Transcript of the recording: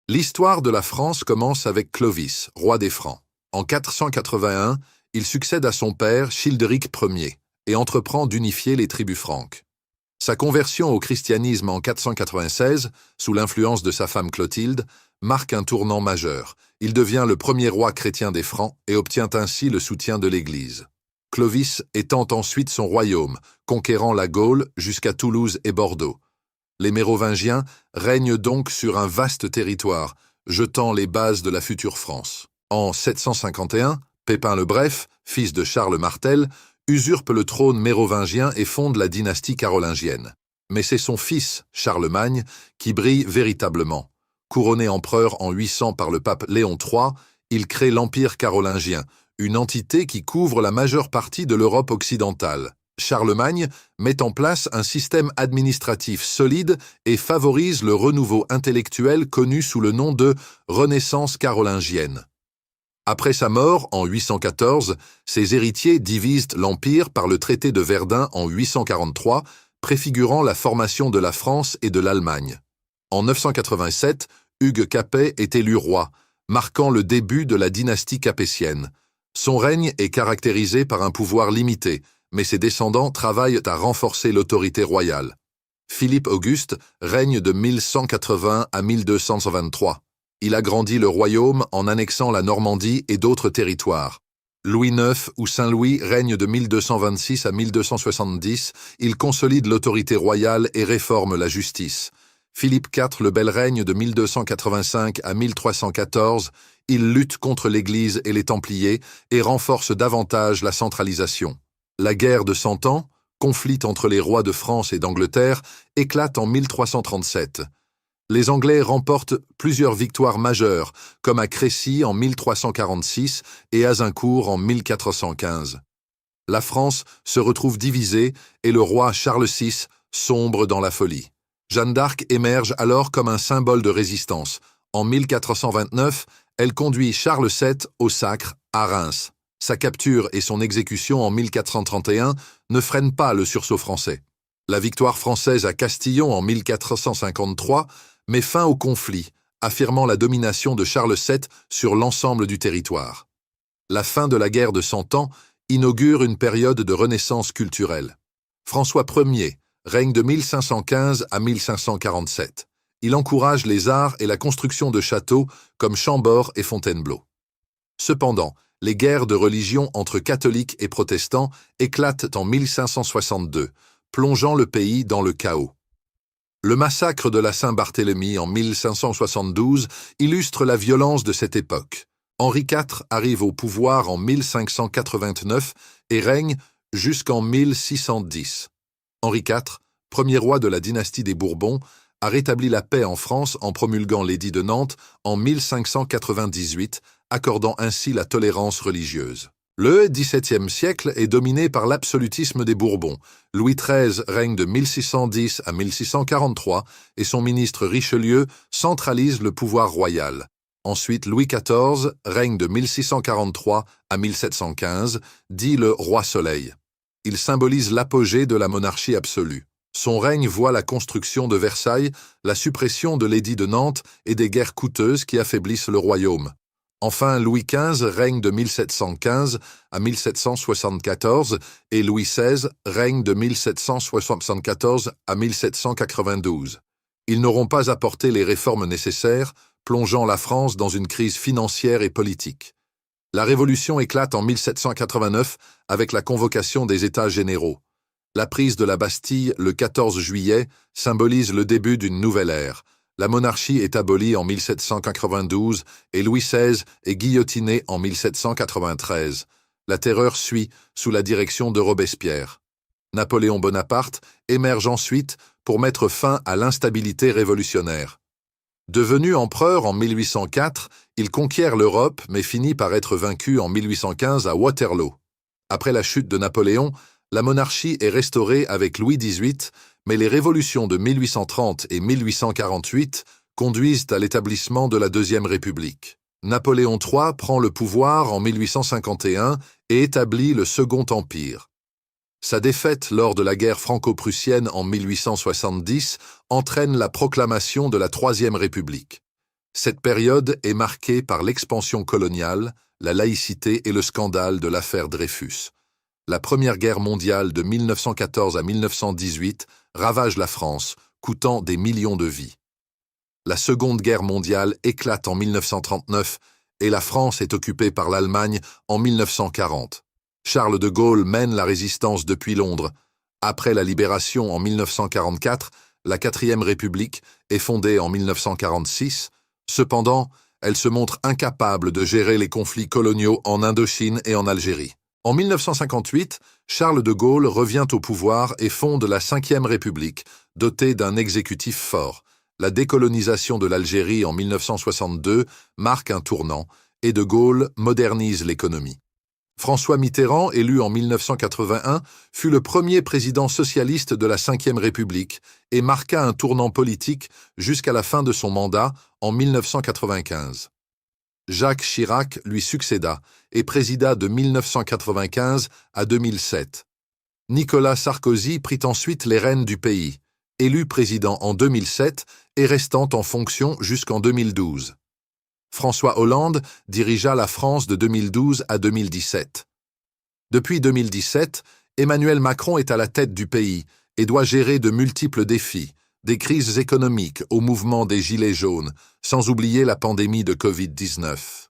L'histoire de la France commence avec Clovis, roi des Francs. En 481, il succède à son père Childéric Ier et entreprend d'unifier les tribus franques. Sa conversion au christianisme en 496, sous l'influence de sa femme Clotilde, marque un tournant majeur. Il devient le premier roi chrétien des Francs et obtient ainsi le soutien de l'Église. Clovis étend ensuite son royaume, conquérant la Gaule jusqu'à Toulouse et Bordeaux. Les Mérovingiens règnent donc sur un vaste territoire, jetant les bases de la future France. En 751, Pépin le Bref, fils de Charles Martel, usurpe le trône mérovingien et fonde la dynastie carolingienne. Mais c'est son fils, Charlemagne, qui brille véritablement. Couronné empereur en 800 par le pape Léon III, il crée l'Empire carolingien, une entité qui couvre la majeure partie de l'Europe occidentale. Charlemagne met en place un système administratif solide et favorise le renouveau intellectuel connu sous le nom de Renaissance carolingienne. Après sa mort, en 814, ses héritiers divisent l'Empire par le traité de Verdun en 843, préfigurant la formation de la France et de l'Allemagne. En 987, Hugues Capet est élu roi, marquant le début de la dynastie capétienne. Son règne est caractérisé par un pouvoir limité, mais ses descendants travaillent à renforcer l'autorité royale. Philippe Auguste règne de 1180 à 1223. Il agrandit le royaume en annexant la Normandie et d'autres territoires. Louis IX ou Saint-Louis règne de 1226 à 1270, il consolide l'autorité royale et réforme la justice. Philippe IV le Bel règne de 1285 à 1314, il lutte contre l'Église et les Templiers et renforce davantage la centralisation. La guerre de Cent Ans, conflit entre les rois de France et d'Angleterre, éclate en 1337. Les Anglais remportent plusieurs victoires majeures, comme à Crécy en 1346 et Azincourt en 1415. La France se retrouve divisée et le roi Charles VI sombre dans la folie. Jeanne d'Arc émerge alors comme un symbole de résistance. En 1429, elle conduit Charles VII au sacre à Reims. Sa capture et son exécution en 1431 ne freinent pas le sursaut français. La victoire française à Castillon en 1453 met fin au conflit, affirmant la domination de Charles VII sur l'ensemble du territoire. La fin de la guerre de Cent Ans inaugure une période de renaissance culturelle. François Ier règne de 1515 à 1547. Il encourage les arts et la construction de châteaux comme Chambord et Fontainebleau. Cependant, les guerres de religion entre catholiques et protestants éclatent en 1562, plongeant le pays dans le chaos. Le massacre de la Saint-Barthélemy en 1572 illustre la violence de cette époque. Henri IV arrive au pouvoir en 1589 et règne jusqu'en 1610. Henri IV, premier roi de la dynastie des Bourbons, a rétabli la paix en France en promulguant l'édit de Nantes en 1598, accordant ainsi la tolérance religieuse. Le XVIIe siècle est dominé par l'absolutisme des Bourbons. Louis XIII règne de 1610 à 1643 et son ministre Richelieu centralise le pouvoir royal. Ensuite, Louis XIV règne de 1643 à 1715, dit le roi Soleil. Il symbolise l'apogée de la monarchie absolue. Son règne voit la construction de Versailles, la suppression de l'édit de Nantes et des guerres coûteuses qui affaiblissent le royaume. Enfin, Louis XV règne de 1715 à 1774 et Louis XVI règne de 1774 à 1792. Ils n'auront pas apporté les réformes nécessaires, plongeant la France dans une crise financière et politique. La Révolution éclate en 1789 avec la convocation des États généraux. La prise de la Bastille le 14 juillet symbolise le début d'une nouvelle ère. La monarchie est abolie en 1792 et Louis XVI est guillotiné en 1793. La terreur suit sous la direction de Robespierre. Napoléon Bonaparte émerge ensuite pour mettre fin à l'instabilité révolutionnaire. Devenu empereur en 1804, il conquiert l'Europe mais finit par être vaincu en 1815 à Waterloo. Après la chute de Napoléon, la monarchie est restaurée avec Louis XVIII, mais les révolutions de 1830 et 1848 conduisent à l'établissement de la Deuxième République. Napoléon III prend le pouvoir en 1851 et établit le Second Empire. Sa défaite lors de la guerre franco-prussienne en 1870 entraîne la proclamation de la Troisième République. Cette période est marquée par l'expansion coloniale, la laïcité et le scandale de l'affaire Dreyfus. La Première Guerre mondiale de 1914 à 1918 ravage la France, coûtant des millions de vies. La Seconde Guerre mondiale éclate en 1939 et la France est occupée par l'Allemagne en 1940. Charles de Gaulle mène la résistance depuis Londres. Après la libération en 1944, la 4e République est fondée en 1946. Cependant, elle se montre incapable de gérer les conflits coloniaux en Indochine et en Algérie. En 1958, Charles de Gaulle revient au pouvoir et fonde la 5e République, dotée d'un exécutif fort. La décolonisation de l'Algérie en 1962 marque un tournant et de Gaulle modernise l'économie. François Mitterrand, élu en 1981, fut le premier président socialiste de la 5e République et marqua un tournant politique jusqu'à la fin de son mandat en 1995. Jacques Chirac lui succéda et présida de 1995 à 2007. Nicolas Sarkozy prit ensuite les rênes du pays, élu président en 2007 et restant en fonction jusqu'en 2012. François Hollande dirigea la France de 2012 à 2017. Depuis 2017, Emmanuel Macron est à la tête du pays et doit gérer de multiples défis, des crises économiques au mouvement des Gilets jaunes, sans oublier la pandémie de Covid-19.